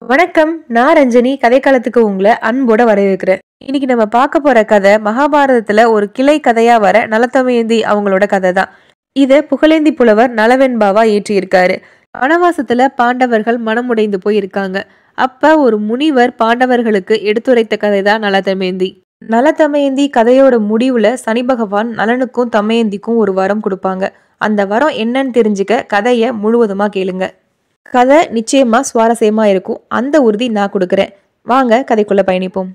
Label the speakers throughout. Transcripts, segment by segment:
Speaker 1: வணக்கம். நான் ரஞ்சனி. கதைக்களத்துக்கு உங்களை அன்போட வரவேற்கிறேன். இன்னைக்கு நம்ம பார்க்க போற கதை மகாபாரதத்துல ஒரு கிளை கதையா வர நலத்தமயந்தி அவங்களோட கதை தான். இத புகழேந்தி புலவர் நலவெண்பாவா ஏற்றியிருக்காரு. வனவாசத்துல பாண்டவர்கள் மனமுடைந்து போயிருக்காங்க. அப்ப ஒரு முனிவர் பாண்டவர்களுக்கு எடுத்துரைத்த கதை தான் நலதமயந்தி. நலதமயந்தி கதையோட முடிவுல சனி பகவான் நலனுக்கும் தமயந்திக்கும் ஒரு வரம் கொடுப்பாங்க. அந்த வரம் என்னன்னு தெரிஞ்சுக்க கதைய முழுவதுமா கேளுங்க. கதை நிச்சயமா சுவாரஸ்யமா இருக்கும். அந்த உறுதி நான் கொடுக்குறேன். வாங்க கதைக்குள்ள பயணிப்போம்.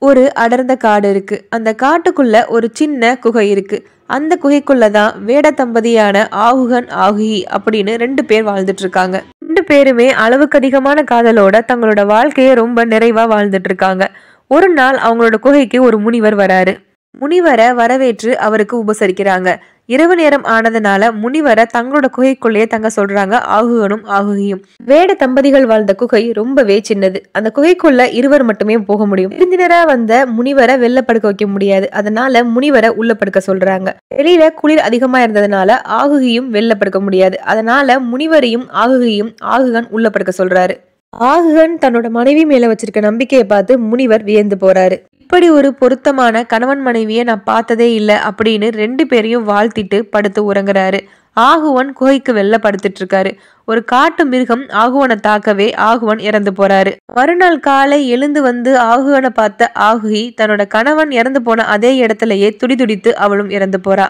Speaker 1: ஒரு அடர்ந்த காடு இருக்கு. அந்த காட்டுக்குள்ள ஒரு சின்ன குகை இருக்கு. அந்த குகைக்குள்ளதான் வேட தம்பதியான ஆகுகன் ஆகுகி அப்படின்னு 2 பேர் வாழ்ந்துட்டு இருக்காங்க. 2 பேருமே அளவுக்கு அதிகமான காதலோட தங்களோட வாழ்க்கையை ரொம்ப நிறைவா வாழ்ந்துட்டு இருக்காங்க. ஒரு நாள் அவங்களோட குகைக்கு ஒரு முனிவர் வராரு. முனிவரை வரவேற்று அவருக்கு உபசரிக்கிறாங்க. இரவு நேரம் ஆனதுனால முனிவரை தங்களோட குகைக்குள்ளேயே தங்க சொல்றாங்க ஆகுகனும் ஆகுகியும். வேட தம்பதிகள் வாழ்ந்த குகை ரொம்பவே சின்னது. அந்த குகைக்குள்ள இருவர் மட்டுமே போக முடியும். விருந்தினரா வந்த முனிவரை வெளில படுக்க வைக்க முடியாது. அதனால முனிவரை உள்ள படுக்க சொல்றாங்க. வெளியில குளிர் அதிகமா இருந்ததுனால ஆகுகியும் வெளில படுக்க முடியாது. அதனால முனிவரையும் ஆகுகியும் ஆகுகன் உள்ள படுக்க சொல்றாரு. ஆகுகன் தன்னோட மனைவி மேல வச்சிருக்க நம்பிக்கையை பார்த்து முனிவர் வியந்து போறாரு. இப்படி ஒரு பொருத்தமான கணவன் மனைவியை நான் பார்த்ததே இல்லை அப்படின்னு 2 பேரையும் வாழ்த்திட்டு படுத்து உறங்குறாரு. ஆகுவன் குகைக்கு வெளில படுத்துட்டு இருக்காரு. ஒரு காட்டு மிருகம் ஆகுவனை தாக்கவே ஆகுவன் இறந்து போறாரு. மறுநாள் காலை எழுந்து வந்து ஆகுவனை பார்த்த ஆகுகி தன்னோட கணவன் இறந்து போன அதே இடத்துலயே துடிதுடித்து அவளும் இறந்து போறா.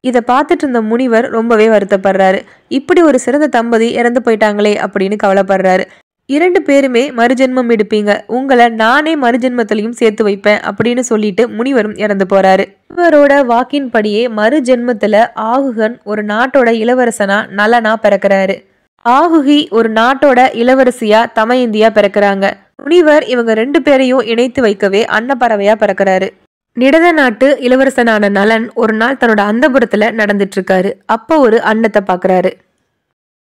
Speaker 1: இதை பார்த்துட்டு இருந்த முனிவர் ரொம்பவே வருத்தப்படுறாரு. இப்படி ஒரு சிறந்த தம்பதி இறந்து போயிட்டாங்களே அப்படின்னு கவலைப்படுறாரு. 2 பேருமே மறுஜென்மம் எடுப்பீங்க, உங்களை நானே மறுஜென்மத்திலையும் சேர்த்து வைப்பேன் அப்படின்னு சொல்லிட்டு முனிவரும் இறந்து போறாரு. இவரோட வாக்கின்படியே மறுஜென்மத்துல ஆகுகன் ஒரு நாட்டோட இளவரசனா நலனா பிறக்கிறாரு. ஆகுகி ஒரு நாட்டோட இளவரசியா தமயந்தியா பிறக்கிறாங்க. முனிவர் இவங்க 2 பேரையும் இணைத்து வைக்கவே அன்னப்பறவையா பிறக்கிறாரு. நிடத நாட்டு இளவரசனான நலன் ஒரு நாள் தன்னோட அந்தபுரத்துல நடந்துட்டு இருக்காரு. அப்ப ஒரு அன்னத்தை பாக்குறாரு.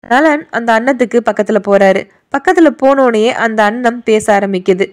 Speaker 1: நலன் அந்த அன்னத்துக்கு பக்கத்துல போறாரு. பக்கத்துல போனோடனே அந்த அன்னம் பேச ஆரம்பிக்குது.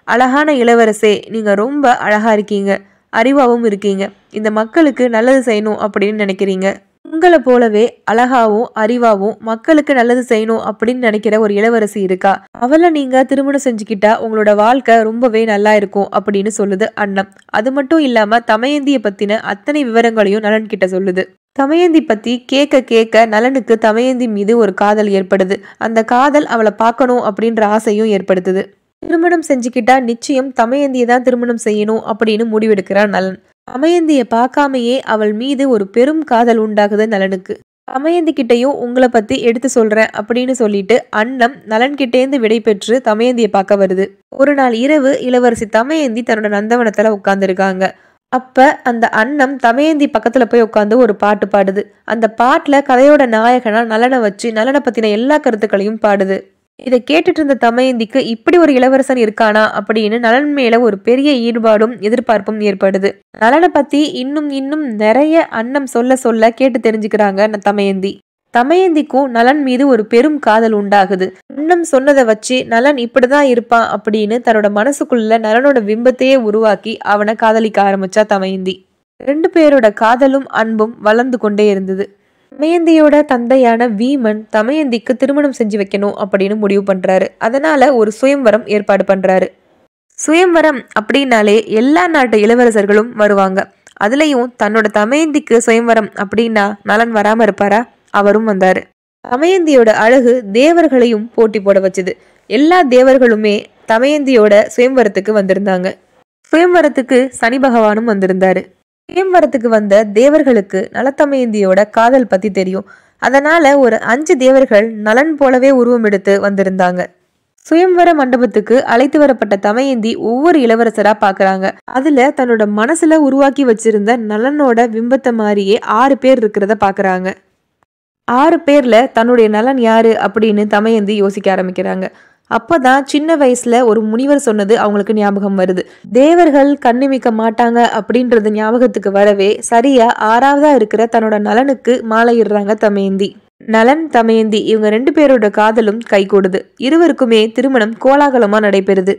Speaker 1: அழகான இளவரசே, நீங்க ரொம்ப அழகா இருக்கீங்க, அறிவாவும் இருக்கீங்க. இந்த மக்களுக்கு நல்லது செய்யணும் அப்படின்னு நினைக்கிறீங்க. உங்களை போலவே அழகாவும் அறிவாவும் மக்களுக்கு நல்லது செய்யணும் அப்படின்னு நினைக்கிற ஒரு இளவரசி இருக்கா. அவளை நீங்க திருமணம் செஞ்சுக்கிட்டா உங்களோட வாழ்க்கை ரொம்பவே நல்லா இருக்கும் அப்படின்னு சொல்லுது அன்னம். அது மட்டும் இல்லாம தமயந்திய பத்தின அத்தனை விவரங்களையும் நலன் கிட்ட சொல்லுது. தமயந்தி பத்தி கேட்க கேட்க நலனுக்கு தமயந்தி மீது ஒரு காதல் ஏற்படுது. அந்த காதல் அவளை பார்க்கணும் அப்படின்ற ஆசையும் ஏற்படுத்துது. திருமணம் செஞ்சுக்கிட்டா நிச்சயம் தமயந்தியை தான் திருமணம் செய்யணும் அப்படின்னு முடிவெடுக்கிறான் நலன். தமயந்தியை பார்க்காமையே அவள் மீது ஒரு பெரும் காதல் உண்டாகுது நலனுக்கு. தமயந்தி கிட்டையும் உங்களை பத்தி எடுத்து சொல்றேன் அப்படின்னு சொல்லிட்டு அன்னம் நலன் கிட்டேந்து விடை பெற்று தமயந்தியை பார்க்க வருது. ஒரு நாள் இரவு இளவரசி தமயந்தி தன்னோட நந்தவனத்துல உட்கார்ந்துருக்காங்க. அப்ப அந்த அன்னம் தமயந்தி பக்கத்துல போய் உட்காந்து ஒரு பாட்டு பாடுது. அந்த பாட்டுல கதையோட நாயகனா நலனை வச்சு நலனை பத்தின எல்லா கருத்துக்களையும் பாடுது. இதை கேட்டுட்டு இருந்த தமயந்திக்கு இப்படி ஒரு இளவரசன் இருக்கானா அப்படின்னு நலன் மேல ஒரு பெரிய ஈடுபாடும் எதிர்பார்ப்பும் ஏற்படுது. நலனை பத்தி இன்னும் இன்னும் நிறைய அன்னம் சொல்ல சொல்ல கேட்டு தெரிஞ்சுக்கிறாங்க தமயந்தி. தமயந்திக்கும் நலன் மீது ஒரு பெரும் காதல் உண்டாகுது. அன்னம் சொன்னதை வச்சு நலன் இப்படிதான் இருப்பான் அப்படின்னு தன்னோட மனசுக்குள்ள நலனோட பிம்பத்தையே உருவாக்கி அவனை காதலிக்க ஆரம்பிச்சா தமயந்தி. 2 பேரோட காதலும் அன்பும் வளர்ந்து கொண்டே இருந்தது. தமயந்தியோட தந்தையான வீமன் தமயந்திக்கு திருமணம் செஞ்சு வைக்கணும் அப்படின்னு முடிவு பண்றாரு. அதனால ஒரு சுயம்வரம் ஏற்பாடு பண்றாரு. சுயம்வரம் அப்படின்னாலே எல்லா நாட்டு இளவரசர்களும் வருவாங்க. அதுலயும் தன்னோட தமயந்திக்கு சுயம்வரம் அப்படின்னா நலன் வராம இருப்பாரா? அவரும் வந்தாரு. தமயந்தியோட அழகு தேவர்களையும் போட்டி போட வச்சுது. எல்லா தேவர்களுமே தமயந்தியோட சுயம்வரத்துக்கு வந்திருந்தாங்க. சுயம்வரத்துக்கு சனி பகவானும் வந்திருந்தாரு. சுயம்வரத்துக்கு வந்த தேவர்களுக்கு நலத்தமயந்தியோட காதல் பத்தி தெரியும். அதனால ஒரு 5 தேவர்கள் நலன் போலவே உருவம் எடுத்து வந்திருந்தாங்க. சுயம்வர மண்டபத்துக்கு அழைத்து வரப்பட்ட தமயந்தி ஒவ்வொரு இளவரசரா பாக்குறாங்க. அதுல தன்னோட மனசுல உருவாக்கி வச்சிருந்த நலனோட பிம்பத்தை மாதிரியே 6 பேர் இருக்கிறத பாக்குறாங்க. 6 பேர்ல தன்னுடைய நலன் யாரு அப்படின்னு தமயந்தி யோசிக்க ஆரம்பிக்கிறாங்க. அப்பதான் சின்ன வயசுல ஒரு முனிவர் சொன்னது அவங்களுக்கு ஞாபகம் வருது. தேவர்கள் கண்ணிமிக்க மாட்டாங்க அப்படின்றது ஞாபகத்துக்கு வரவே சரியா 6வதா இருக்கிற தன்னோட நலனுக்கு மாலையிடுறாங்க தமயந்தி. நலன் தமயந்தி இவங்க 2 பேரோட காதலும் கைகூடுது. இருவருக்குமே திருமணம் கோலாகலமா நடைபெறுது.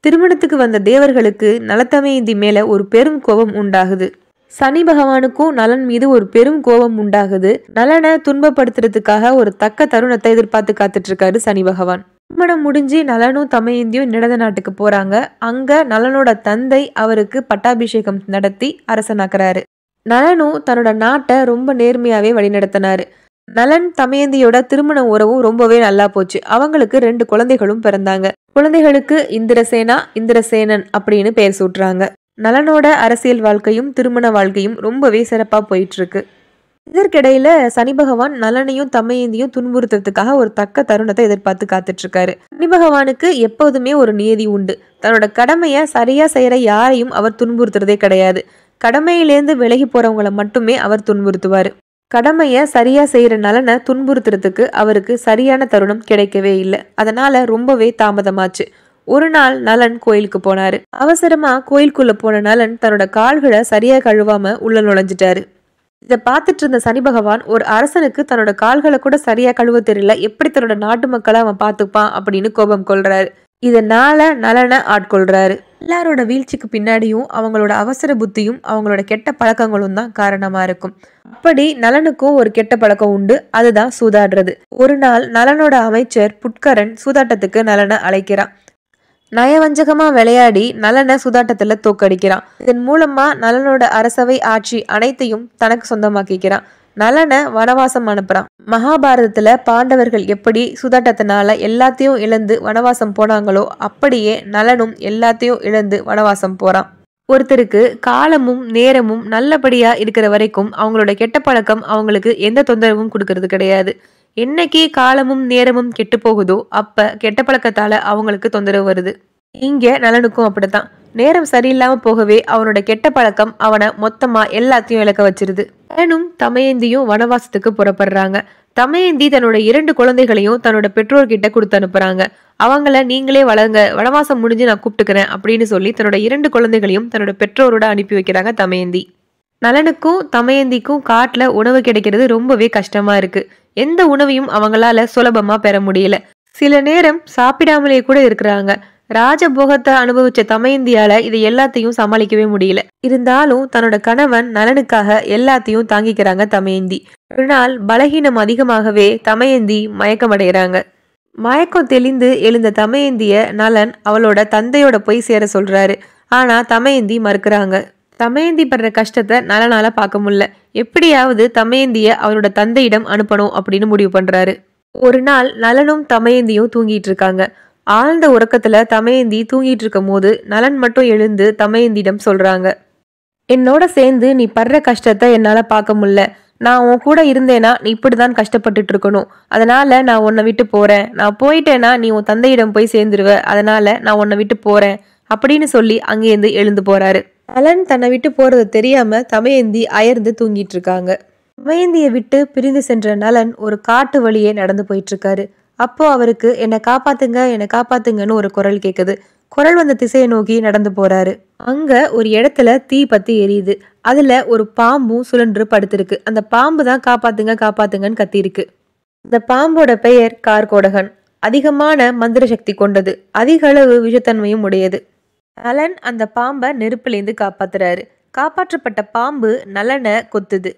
Speaker 1: திருமணத்துக்கு வந்த தேவர்களுக்கு நலத்தமயந்தி மேல ஒரு பெரும் கோபம் உண்டாகுது. சனி பகவானுக்கும் நலன் மீது ஒரு பெரும் கோபம் உண்டாகுது. நலனை துன்பப்படுத்துறதுக்காக ஒரு தக்க தருணத்தை எதிர்பார்த்து காத்துட்டு இருக்காரு சனி பகவான். திருமணம் முடிஞ்சு நலனும் தமயந்தியும் நிடத நாட்டுக்கு போறாங்க. அங்க நலனோட தந்தை அவருக்கு பட்டாபிஷேகம் நடத்தி அரசனாக்குறாரு. நலனும் தன்னோட நாட்டை ரொம்ப நேர்மையாவே வழிநடத்தினாரு. நலன் தமயந்தியோட திருமண உறவும் ரொம்பவே நல்லா போச்சு. அவங்களுக்கு 2 குழந்தைகளும் பிறந்தாங்க. குழந்தைகளுக்கு இந்திரசேனா, இந்திரசேனன் அப்படின்னு பெயர் சூட்டுறாங்க. நலனோட அரசியல் வாழ்க்கையும் திருமண வாழ்க்கையும் ரொம்பவே சிறப்பா போயிட்டு இருக்கு. இதற்கிடையில சனி பகவான் நலனையும் தமயந்தியும் துன்புறுத்துறதுக்காக ஒரு தக்க தருணத்தை எதிர்பார்த்து காத்துட்டு இருக்காரு. சனி பகவானுக்கு எப்போதுமே ஒரு நியதி உண்டு. தன்னோட கடமையை சரியா செய்யற யாரையும் அவர் துன்புறுத்துறதே கிடையாது. கடமையிலேருந்து விலகி போறவங்களை மட்டுமே அவர் துன்புறுத்துவாரு. கடமையை சரியா செய்யற நலனை துன்புறுத்துறதுக்கு அவருக்கு சரியான தருணம் கிடைக்கவே இல்லை. அதனால ரொம்பவே தாமதமாச்சு. ஒரு நாள் நலன் கோயிலுக்கு போனாரு. அவசரமா கோயிலுக்குள்ள போன நலன் தன்னோட கால்களை சரியா கழுவாம உள்ள நுழைஞ்சிட்டாரு. இதை பார்த்துட்டு இருந்த சனி பகவான் ஒரு அரசனுக்கு தன்னோட கால்களை கூட சரியா கழுவ தெரியல, எப்படி தன்னோட நாட்டு மக்களை அவன் பார்த்துப்பான் அப்படின்னு கோபம் கொள்றாரு. இதனால நலனை ஆட்கொள்றாரு. எல்லாரோட வீழ்ச்சிக்கு பின்னாடியும் அவங்களோட அவசர புத்தியும் அவங்களோட கெட்ட பழக்கங்களும் தான் காரணமா இருக்கும். அப்படி நலனுக்கும் ஒரு கெட்ட பழக்கம் உண்டு. அதுதான் சூதாடுறது. ஒரு நாள் நலனோட அமைச்சர் புட்கரன் சூதாட்டத்துக்கு நலனை அழைக்கிறான். நயவஞ்சகமா விளையாடி நலனை சூதாட்டத்துல தோக்கடிக்கிறான். இதன் மூலமா நலனோட அரசவை ஆட்சி அனைத்தையும் தனக்கு சொந்தமாக்கிக்கிறான். நலனை வனவாசம் அனுப்புறான். மகாபாரதத்துல பாண்டவர்கள் எப்படி சூதாட்டத்தினால எல்லாத்தையும் இழந்து வனவாசம் போனாங்களோ அப்படியே நலனும் எல்லாத்தையும் இழந்து வனவாசம் போறான். ஒருத்தருக்கு காலமும் நேரமும் நல்லபடியா இருக்கிற வரைக்கும் அவங்களோட கெட்ட பழக்கம் அவங்களுக்கு எந்த தொந்தரவும் கொடுக்கறது கிடையாது. என்னைக்கு காலமும் நேரமும் கெட்டு போகுதோ அப்ப கெட்ட பழக்கத்தால அவங்களுக்கு தொந்தரவு வருது. இங்க நலனுக்கும் அப்படித்தான். நேரம் சரியில்லாம போகவே அவனோட கெட்ட பழக்கம் அவனை மொத்தமா எல்லாத்தையும் இழக்க வச்சிருது. நலனும் தமயந்தியும் வனவாசத்துக்கு புறப்படுறாங்க. தமயந்தி தன்னோட 2 குழந்தைகளையும் தன்னோட பெற்றோர்கிட்ட கொடுத்து அனுப்புறாங்க. அவங்கள நீங்களே வளருங்க, வனவாசம் முடிஞ்சு நான் கூப்பிட்டுக்கிறேன் அப்படின்னு சொல்லி தன்னோட 2 குழந்தைகளையும் தன்னோட பெற்றோரோட அனுப்பி வைக்கிறாங்க தமயந்தி. நலனுக்கும் தமயந்திக்கும் காட்டுல உணவு கிடைக்கிறது ரொம்பவே கஷ்டமா இருக்கு. எந்த உணவையும் அவங்களால சுலபமா பெற முடியல. சில நேரம் சாப்பிடாமலே கூட இருக்கிறாங்க. ராஜபோகத்தை அனுபவிச்ச தமயந்தியால இது எல்லாத்தையும் சமாளிக்கவே முடியல. இருந்தாலும் தன்னோட கணவன் நலனுக்காக எல்லாத்தையும் தாங்கிக்கிறாங்க தமயந்தி. ஒரு நாள் பலகீனம் அதிகமாகவே தமயந்தி மயக்கமடைகிறாங்க. மயக்கம் தெளிந்து எழுந்த தமயந்திய நலன் அவளோட தந்தையோட போய் சேர சொல்றாரு. ஆனா தமயந்தி மறுக்கிறாங்க. தமயந்தி படுற கஷ்டத்தை நலனால பார்க்க முடியல. எப்படியாவது தமயந்திய அவரோட தந்தையிடம் அனுப்பணும் அப்படின்னு முடிவு பண்றாரு. ஒரு நாள் நலனும் தமயந்தியும் தூங்கிட்டு இருக்காங்க. ஆழ்ந்த உறக்கத்துல தமயந்தி தூங்கிட்டு இருக்கும் போது நலன் மட்டும் எழுந்து தமயந்தியிடம் சொல்றாங்க, என்னோட சேர்ந்து நீ படுற கஷ்டத்தை என்னால பார்க்க முடியல. நான் உன் கூட இருந்தேனா நீ இப்படிதான் கஷ்டப்பட்டுட்டு இருக்கணும். அதனால நான் உன்னை விட்டு போறேன். நான் போயிட்டேனா நீ உன் தந்தையிடம் போய் சேர்ந்துருவ. அதனால நான் உன்னை விட்டு போறேன் அப்படின்னு சொல்லி அங்கேருந்து எழுந்து போறாரு. நலன் தன்னை விட்டு போறது தெரியாம தமயந்தி அயர்ந்து தூங்கிட்டு இருக்காங்க. தமயந்தியை விட்டு பிரிந்து சென்ற நலன் ஒரு காட்டு வழியே நடந்து போயிட்டு இருக்காரு. அப்போ அவருக்கு என்னை காப்பாத்துங்க, என்னை காப்பாத்துங்கன்னு ஒரு குரல் கேக்குது. குரல் வந்த திசையை நோக்கி நடந்து போறாரு. அங்க ஒரு இடத்துல தீ பத்தி எரியுது. அதுல ஒரு பாம்பும் சுழன்று படுத்திருக்கு. அந்த பாம்பு தான் காப்பாத்துங்க காப்பாத்துங்கன்னு கத்திருக்கு. அந்த பாம்போட பெயர் கார்கோடகன். அதிகமான மந்திர சக்தி கொண்டது. அதிக அளவு விஷத்தன்மையும் உடையது. நலன் அந்த பாம்பை நெருப்புலேருந்து காப்பாத்துறாரு. காப்பாற்றப்பட்ட பாம்பு நலனை கொத்துது.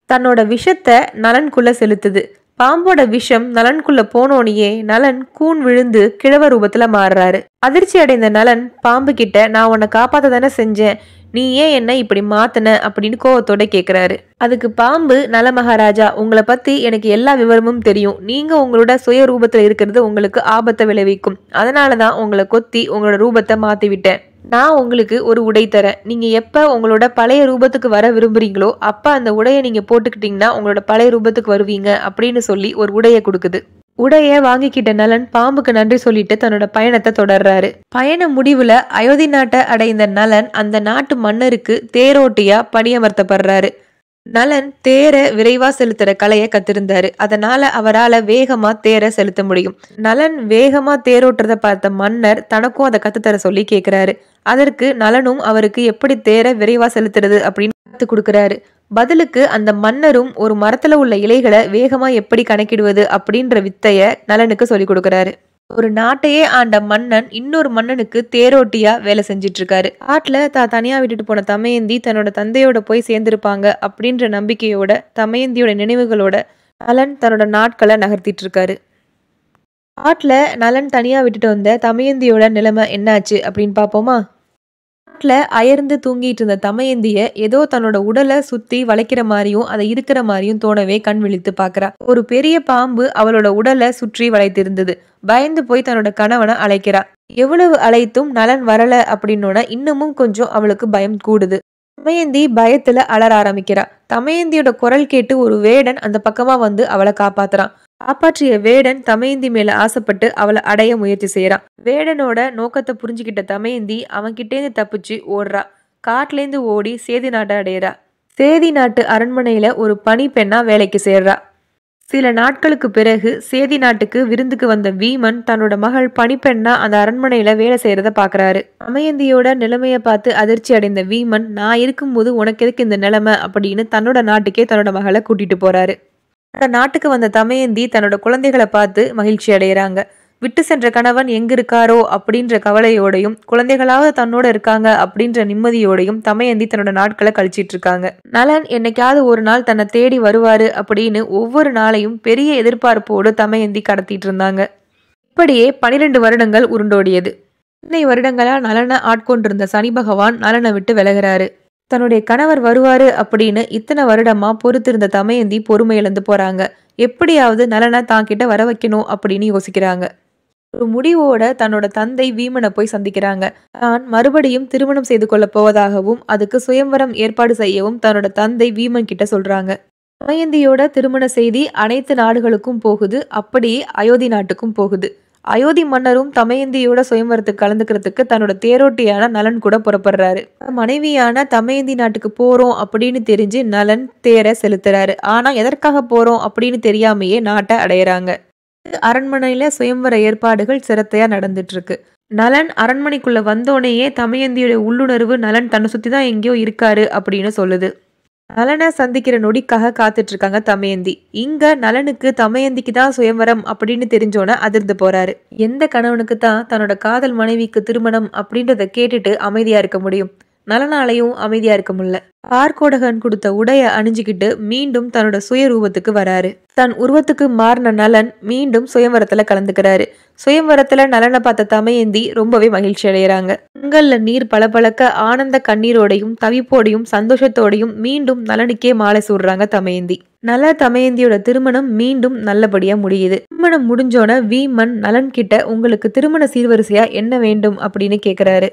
Speaker 1: தன்னோட விஷத்தை நலனுக்குள்ள செலுத்துது. பாம்போட விஷம் நலனுக்குள்ள போனோனையே நலன் கூன் விழுந்து கிழவ ரூபத்துல மாறுறாரு. அதிர்ச்சி அடைந்த நலன் பாம்பு கிட்ட, நான் உன்னை காப்பாத்த தானே செஞ்சேன், நீ ஏன் என்ன இப்படி மாத்தின அப்படின்னு கோவத்தோட கேக்குறாரு. அதுக்கு பாம்பு, நல மகாராஜா, உங்களை பத்தி எனக்கு எல்லா விவரமும் தெரியும். நீங்க உங்களோட சுய ரூபத்துல இருக்கிறது உங்களுக்கு ஆபத்தை விளைவிக்கும். அதனாலதான் உங்களை கொத்தி உங்களோட ரூபத்தை மாத்தி விட்டேன். நான் உங்களுக்கு ஒரு உடை தரேன். நீங்க எப்ப உங்களோட பழைய ரூபத்துக்கு வர விரும்புறீங்களோ அப்ப அந்த உடையை நீங்க போட்டுக்கிட்டீங்கன்னா உங்களோட பழைய ரூபத்துக்கு வருவீங்க அப்படின்னு சொல்லி ஒரு உடைய கொடுக்குது. உடைய வாங்கிக்கிட்ட நலன் பாம்புக்கு நன்றி சொல்லிட்டு தன்னோட பயணத்தை தொடர்றாரு. பயண முடிவுல அயோத்தி நாட்டை அடைந்த நலன் அந்த நாட்டு மன்னருக்கு தேரோட்டியா பணியமர்த்தப்படுறாரு. நலன் தேரை விரைவா செலுத்துற கலையை கத்திருந்தாரு. அதனால அவரால் வேகமா தேரை செலுத்த முடியும். நலன் வேகமா தேரோட்டுறத பார்த்த மன்னர் தனக்கும் அதை கத்துத்தர சொல்லி கேட்கிறாரு. அதற்கு நலனும் அவருக்கு எப்படி தேரை விரைவா செலுத்துறது அப்படின்னு கத்து கொடுக்கறாரு. பதிலுக்கு அந்த மன்னரும் ஒரு மரத்துல உள்ள இலைகளை வேகமா எப்படி கணக்கிடுவது அப்படின்ற வித்தைய நலனுக்கு சொல்லி கொடுக்கறாரு. ஒரு நாட்டையே ஆண்ட மன்னன் இன்னொரு மன்னனுக்கு தேரோட்டியா வேலை செஞ்சிட்டு இருக்காரு. காட்டுல தனியா விட்டுட்டு போன தமயந்தி தன்னோட தந்தையோட போய் சேர்ந்திருப்பாங்க அப்படின்ற நம்பிக்கையோட தமயந்தியோட நினைவுகளோட நலன் தன்னோட நாட்களை நகர்த்திட்டு இருக்காரு. காட்டுல நலன் தனியா விட்டுட்டு வந்த தமயந்தியோட நிலைமை என்னாச்சு அப்படின்னு பாப்போமா? காட்டுல அயர்ந்து தூங்கிட்டு இருந்த தமயந்திய ஏதோ தன்னோட உடலை சுத்தி வளைக்கிற மாதிரியும் அதை இருக்கிற மாதிரியும் தோணவே கண் விழித்து பாக்குறா. ஒரு பெரிய பாம்பு அவளோட உடலை சுற்றி வளைத்திருந்தது. பயந்து போய் தன்னோட கணவனை அழைக்கிறா. எவ்வளவு அழைத்தும் நலன் வரல அப்படின்னோட இன்னமும் கொஞ்சம் அவளுக்கு பயம் கூடுது. தமயந்தி பயத்துல அலற ஆரம்பிக்கிறா. தமயந்தியோட குரல் கேட்டு ஒரு வேடன் அந்த பக்கமா வந்து அவளை காப்பாத்துறான். காப்பாற்றிய வேடன் தமயந்தி மேல ஆசைப்பட்டு அவளை அடைய முயற்சி செய்யறான். வேடனோட நோக்கத்தை புரிஞ்சுக்கிட்ட தமயந்தி அவன்கிட்டேந்து தப்பிச்சு ஓடுறா. காட்டுலேருந்து ஓடி சேதி நாட்டை அடையிறா. சேதி நாட்டு அரண்மனையில ஒரு பணி பெண்ணா வேலைக்கு சேர்றா. சில நாட்களுக்கு பிறகு சேதி நாட்டுக்கு விருந்துக்கு வந்த வீமன் தன்னோட மகள் பணிப்பெண்ணா அந்த அரண்மனையில வேலை செய்யறத பாக்குறாரு. தமயந்தியோட நிலைமைய பார்த்து அதிர்ச்சி அடைந்த வீமன், நான் இருக்கும்போது உனக்கு எதுக்கு இந்த நிலைமை அப்படின்னு தன்னோட நாட்டுக்கே தன்னோட மகளை கூட்டிட்டு போறாரு. நாட்டுக்கு வந்த தமயந்தி தன்னோட குழந்தைகளை பார்த்து மகிழ்ச்சி அடைகிறாங்க. விட்டு சென்ற கணவன் எங்க இருக்காரோ அப்படின்ற கவலையோடையும் குழந்தைகளாவது தன்னோட இருக்காங்க அப்படின்ற நிம்மதியோடையும் தமயந்தி தன்னோட நாட்களை கழிச்சிட்டு இருக்காங்க. நலன் என்னைக்காவது ஒரு நாள் தன்னை தேடி வருவாரு அப்படின்னு ஒவ்வொரு நாளையும் பெரிய எதிர்பார்ப்போடு தமயந்தி கடத்திட்டு இருந்தாங்க. இப்படியே 12 வருடங்கள் உருண்டோடியது. இத்தனை வருடங்களா நலனை ஆட்கொண்டிருந்த சனி பகவான் நலனை விட்டு விலகிறாரு. தன்னுடைய கணவர் வருவாரு அப்படின்னு இத்தனை வருடமா பொறுத்திருந்த தமயந்தி பொறுமை இழந்து போறாங்க. எப்படியாவது நலனை தான் கிட்ட வர வைக்கணும் அப்படின்னு யோசிக்கிறாங்க. ஒரு முடிவோட தன்னோட தந்தை வீமனை போய் சந்திக்கிறாங்க. தான் மறுபடியும் திருமணம் செய்து கொள்ள போவதாகவும் அதுக்கு சுயம்வரம் ஏற்பாடு செய்யவும் தன்னோட தந்தை வீமன் கிட்ட சொல்றாங்க. தமயந்தியோட திருமண செய்தி அனைத்து நாடுகளுக்கும் போகுது. அப்படியே அயோத்தி நாட்டுக்கும் போகுது. அயோத்தி மன்னரும் தமயந்தியோட சுயம்வரத்துக்கு கலந்துக்கிறதுக்கு தன்னோட தேரோட்டியான நலன் கூட புறப்படுறாரு. மனைவியான தமயந்தி நாட்டுக்கு போறோம் அப்படின்னு தெரிஞ்சு நலன் தேரை செலுத்துறாரு. ஆனா எதற்காக போறோம் அப்படின்னு தெரியாமையே நாட்டை அடையிறாங்க. அரண்மனையில சுயம்வர ஏற்பாடுகள் சிரத்தையா நடந்துட்டு இருக்கு. நலன் அரண்மனைக்குள்ள வந்தோடனேயே தமயந்தியோட உள்ளுணர்வு நலன் தன்னை சுத்திதான் எங்கேயோ இருக்காரு அப்படின்னு சொல்லுது. நலனை சந்திக்கிற நொடிக்காக காத்துட்டு இருக்காங்க தமயந்தி. இங்க நலனுக்கு தமயந்திக்கு தான் சுயம்வரம் அப்படின்னு தெரிஞ்சோன அதிர்ந்து போறாரு. எந்த கணவனுக்கு தான் தன்னோட காதல் மனைவிக்கு திருமணம் அப்படின்றத கேட்டுட்டு அமைதியா இருக்க முடியும்? நலனாலையும் அமைதியா இருக்க முடியல. பார்க்கோடகன் கொடுத்த உடைய அணிஞ்சுக்கிட்டு மீண்டும் தன்னோட சுய ரூபத்துக்கு வராரு. தன் உருவத்துக்கு மாறின நலன் மீண்டும் சுயம்வரத்துல கலந்துக்கிறாரு. சுயம்வரத்துல நலனை பார்த்த தமயந்தி ரொம்பவே மகிழ்ச்சி அடைகிறாங்க. கண்கள்ல நீர் பளபளக்க ஆனந்த கண்ணீரோடையும் தவிப்போடையும் சந்தோஷத்தோடையும் மீண்டும் நலனுக்கே மாலை சூடுறாங்க தமயந்தி. தமயந்தியோட திருமணம் மீண்டும் நல்லபடியா முடியுது. திருமணம் முடிஞ்சோன வீமன் நலன் கிட்ட உங்களுக்கு திருமண சீர்வரிசையா என்ன வேண்டும் அப்படின்னு கேக்குறாரு.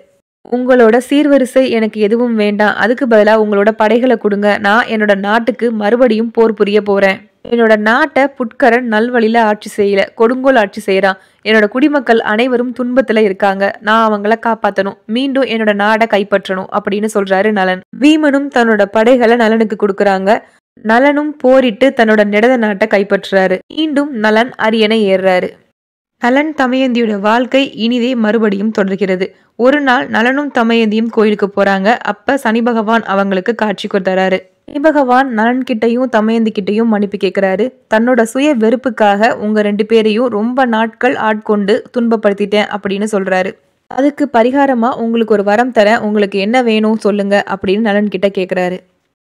Speaker 1: உங்களோட சீர்வரிசை எனக்கு எதுவும் வேண்டாம். அதுக்கு பதிலா உங்களோட படைகளை கொடுங்க. நான் என்னோட நாட்டுக்கு மறுபடியும் போர் புரிய போறேன். என்னோட நாட்டை புட்கரன் நல்வழியில ஆட்சி செய்யல, கொடுங்கோல் ஆட்சி செய்யறான். என்னோட குடிமக்கள் அனைவரும் துன்பத்துல இருக்காங்க. நான் அவங்கள காப்பாத்தணும். மீண்டும் என்னோட நாடை கைப்பற்றணும் அப்படின்னு சொல்றாரு நலன். வீமனும் தன்னோட படைகளை நலனுக்கு கொடுக்கறாங்க. நலனும் போரிட்டு தன்னோட நிடத நாட்டை கைப்பற்றுறாரு. மீண்டும் நலன் அரியணை ஏறுறாரு. நலன் தமயந்தியோட வாழ்க்கை இனிதே மறுபடியும் தொடர்கிறது. ஒரு நாள் நலனும் தமயந்தியும் கோயிலுக்கு போறாங்க. அப்ப சனி பகவான் அவங்களுக்கு காட்சி கொடுத்தராரு. சனி பகவான் நலன் கிட்டையும் தமயந்தி கிட்டையும் மன்னிப்பு கேட்கிறாரு. தன்னோட சுய வெறுப்புக்காக உங்க 2 பேரையும் ரொம்ப நாட்கள் ஆட்கொண்டு துன்பப்படுத்திட்டேன் அப்படின்னு சொல்றாரு. அதுக்கு பரிகாரமா உங்களுக்கு ஒரு வரம் தரேன். உங்களுக்கு என்ன வேணும் சொல்லுங்க அப்படின்னு நலன் கிட்ட கேக்குறாரு.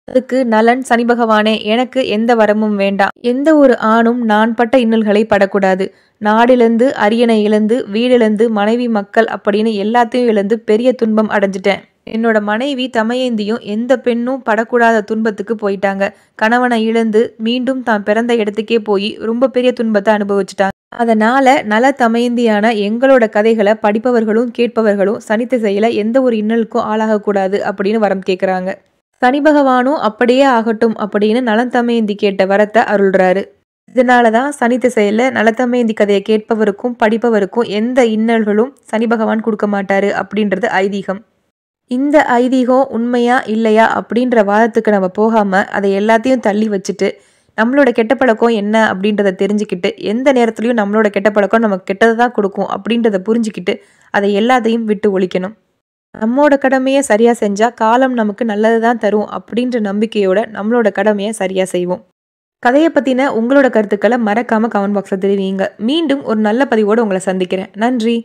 Speaker 1: அதுக்கு நலன், சனி பகவானே, எனக்கு எந்த வரமும் வேண்டாம். எந்த ஒரு ஆணும் நான் பட்ட இன்னல்களை படக்கூடாது. நாடிலிருந்து அரியணை இழந்து, வீடிழந்து, மனைவி மக்கள் அப்படின்னு எல்லாத்தையும் இழந்து பெரிய துன்பம் அடைஞ்சிட்டேன். என்னோட மனைவி தமயந்தியும் எந்த பெண்ணும் படக்கூடாத துன்பத்துக்கு போயிட்டாங்க. கணவனை இழந்து மீண்டும் தான் பிறந்த இடத்துக்கே போய் ரொம்ப பெரிய துன்பத்தை அனுபவிச்சுட்டாங்க. அதனால நல தமயந்தியான எங்களோட கதைகளை படிப்பவர்களும் கேட்பவர்களும் சனி திசையில எந்த ஒரு இன்னலுக்கும் ஆளாகக்கூடாது அப்படின்னு வரம் கேட்குறாங்க. சனி பகவானும் அப்படியே ஆகட்டும் அப்படின்னு நலத்தமயந்தி கேட்ட வரத்தை அருள்றாரு. இதனாலதான் சனி திசையில நலத்தமயந்தி கதையை கேட்பவருக்கும் படிப்பவருக்கும் எந்த இன்னல்களும் சனி பகவான் கொடுக்க மாட்டாரு அப்படின்றது ஐதீகம். இந்த ஐதீகம் உண்மையா இல்லையா அப்படின்ற வாதத்துக்கு நம்ம போகாம அதை எல்லாத்தையும் தள்ளி வச்சுட்டு நம்மளோட கெட்ட பழக்கம் என்ன அப்படின்றத தெரிஞ்சுக்கிட்டு எந்த நேரத்துலையும் நம்மளோட கெட்ட பழக்கம் நமக்கு கெட்டதை தான் கொடுக்கும் அப்படின்றத புரிஞ்சுக்கிட்டு அதை எல்லாத்தையும் விட்டு ஒழிக்கணும். நம்மளோட கடமையை சரியா செஞ்சா காலம் நமக்கு நல்லது தான் தரும் அப்படின்ற நம்பிக்கையோட நம்மளோட கடமையை சரியா செய்வோம். கதையை பத்தின உங்களோட கருத்துக்களை மறக்காம கமெண்ட் பாக்ஸ்ல தெரிவிங்க. மீண்டும் ஒரு நல்ல பதிவோடு உங்களை சந்திக்கிறேன். நன்றி.